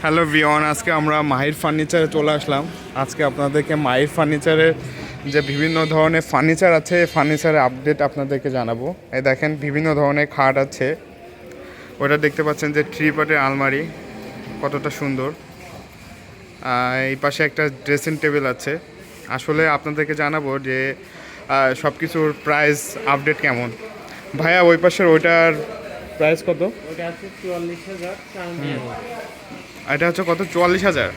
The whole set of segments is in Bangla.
হ্যালো ভিওন, আজকে আমরা মাহির ফার্নিচারে চলে আসলাম। আজকে আপনাদেরকে মাহির ফার্নিচারের যে বিভিন্ন ধরনের ফার্নিচার আছে, ফার্নিচারের আপডেট আপনাদেরকে জানাবো। এই দেখেন বিভিন্ন ধরনের খাট আছে, ওটা দেখতে পাচ্ছেন যে থ্রি পার্টের আলমারি কতটা সুন্দর। এই পাশে একটা ড্রেসিং টেবিল আছে। আসলে আপনাদেরকে জানাবো যে সব কিছুর প্রাইস আপডেট কেমন। ভাইয়া ওই পাশের ওইটার প্রাইস কত? ওটা আছে 44,000 এটা হচ্ছে কত? 44,000।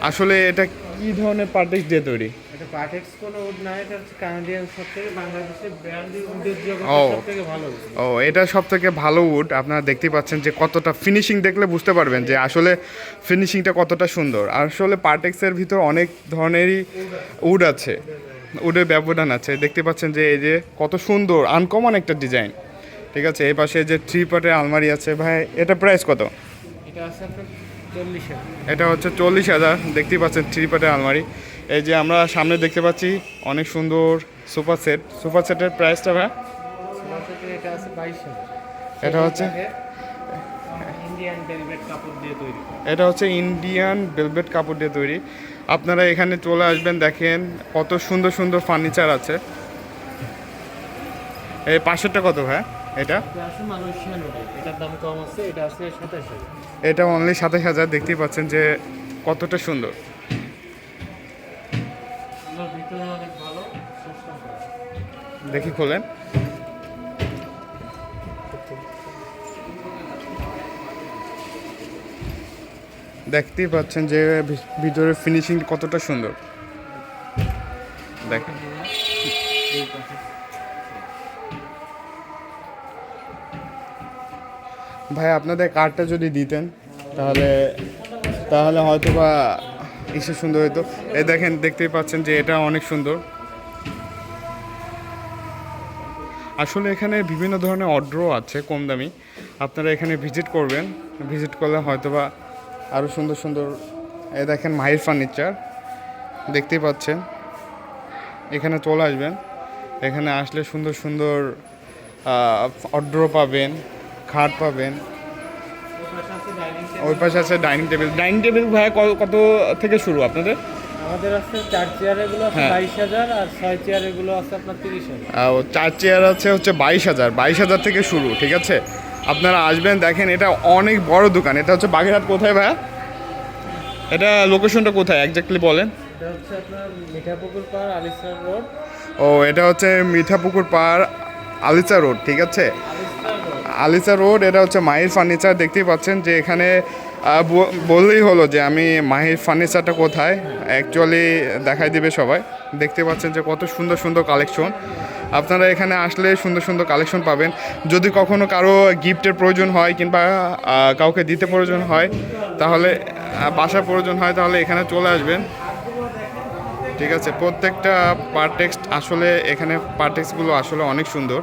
আসলে এটা কি ধরনের পার্টিস দিয়ে তৈরি? এটা পার্টেক্স কোনো উড না, এটা হচ্ছে কানাডিয়ান সবথেকে বাংলাদেশের ব্র্যান্ডের উডের জগতে ও সবথেকে ভালো উড। ও এটা সব থেকে ভালো উড। আপনারা দেখতেই পাচ্ছেন যে কতটা ফিনিশিং, দেখলে বুঝতে পারবেন যে আসলে ফিনিশিংটা কতটা সুন্দর। আসলে পার্টেক্সের ভিতর অনেক ধরনেরই উড আছে, উডের ব্যবধান আছে। দেখতে পাচ্ছেন যে এই যে কত সুন্দর আনকমন একটা ডিজাইন। ঠিক আছে, এই পাশে যে থ্রি পার্টের আলমারি আছে। ভাই এটা প্রাইস কত? এটা আছে আপনার 40,000। এটা হচ্ছে 40,000। দেখতেই পাচ্ছেন থ্রি পার্টের আলমারি। এই যে আমরা সামনে দেখতে পাচ্ছি অনেক সুন্দর সোফা সেট। সোফা সেটের প্রাইসটা ভাই? এটা আছে 22,000। এটা হচ্ছে ইন্ডিয়ান ভেলভেট কাপড় দিয়ে তৈরি। এটা হচ্ছে ইন্ডিয়ান ভেলভেট কাপড় দিয়ে তৈরি। আপনারা এখানে চলে আসবেন, দেখেন কত সুন্দর সুন্দর ফার্নিচার আছে। এই পাশেরটা কত ভাই? এটা এটা আছে মালয়েশিয়ান উড, এটার দাম কম আছে, এটা আছে 27,000। এটা অনলি 27,000। দেখতেই পাচ্ছেন যে কতটা সুন্দর। এগুলোর ভিতরে অনেক ভালো সিস্টেম করা। দেখি খোলেন। দেখতেই পাচ্ছেন যে ভিতরে ফিনিশিং কতটা সুন্দর। দেখেন ভাই, আপনাদের কার্ডটা যদি দিতেন তাহলে তাহলে হয়তো বা এসে সুন্দর হতো। এই দেখেন, দেখতেই পাচ্ছেন যে এটা অনেক সুন্দর। আসলে এখানে বিভিন্ন ধরনের অর্ডারও আছে কম দামি। আপনারা এখানে ভিজিট করবেন, ভিজিট করলে হয়তো বা আরও সুন্দর সুন্দর। এই দেখেন মাহির ফার্নিচার, দেখতেই পাচ্ছেন। এখানে চলে আসবেন, এখানে আসলে সুন্দর সুন্দর অর্ডারও পাবেন, খাট পাবেন। ওই পাশে আছে ডাইনিং টেবিল। ডাইনিং টেবিল ভাই কত থেকে শুরু আপনাদের? আমাদের আছে 4 চেয়ারেগুলো আছে হ্যাঁ। 22,000, আর 6 চেয়ারেগুলো আছে আপনার 30,000। ও 4 চেয়ার হচ্ছে 22,000। 22,000 থেকে শুরু। ঠিক আছে, আপনারা আসবেন, দেখেন এটা অনেক বড় দোকান। এটা হচ্ছে বাগেরহাট। কোথায় ভাইয়া? এটা লোকেশনটা কোথায় এক্স্যাক্টলি বলেন? এটা হচ্ছে আপনার মিঠাপুকুর পাড়, আলিসার রোড। ও এটা হচ্ছে মিঠাপুকুর পাড়, আলিচা রোড। ঠিক আছে, আলিচা রোড। এটা হচ্ছে মাহির ফার্নিচার। দেখতেই পাচ্ছেন যে এখানে বললেই হলো যে আমি মাহির ফার্নিচারটা কোথায়, অ্যাকচুয়ালি দেখাই দিবে সবাই। দেখতে পাচ্ছেন যে কত সুন্দর সুন্দর কালেকশন। আপনারা এখানে আসলে সুন্দর সুন্দর কালেকশন পাবেন। যদি কখনো কারো গিফটের প্রয়োজন হয় কিংবা কাউকে দিতে প্রয়োজন হয়, তাহলে বাসার প্রয়োজন হয়, তাহলে এখানে চলে আসবেন। ঠিক আছে, প্রত্যেকটা পার্টেক্স আসলে এখানে পার্টেক্সগুলো আসলে অনেক সুন্দর।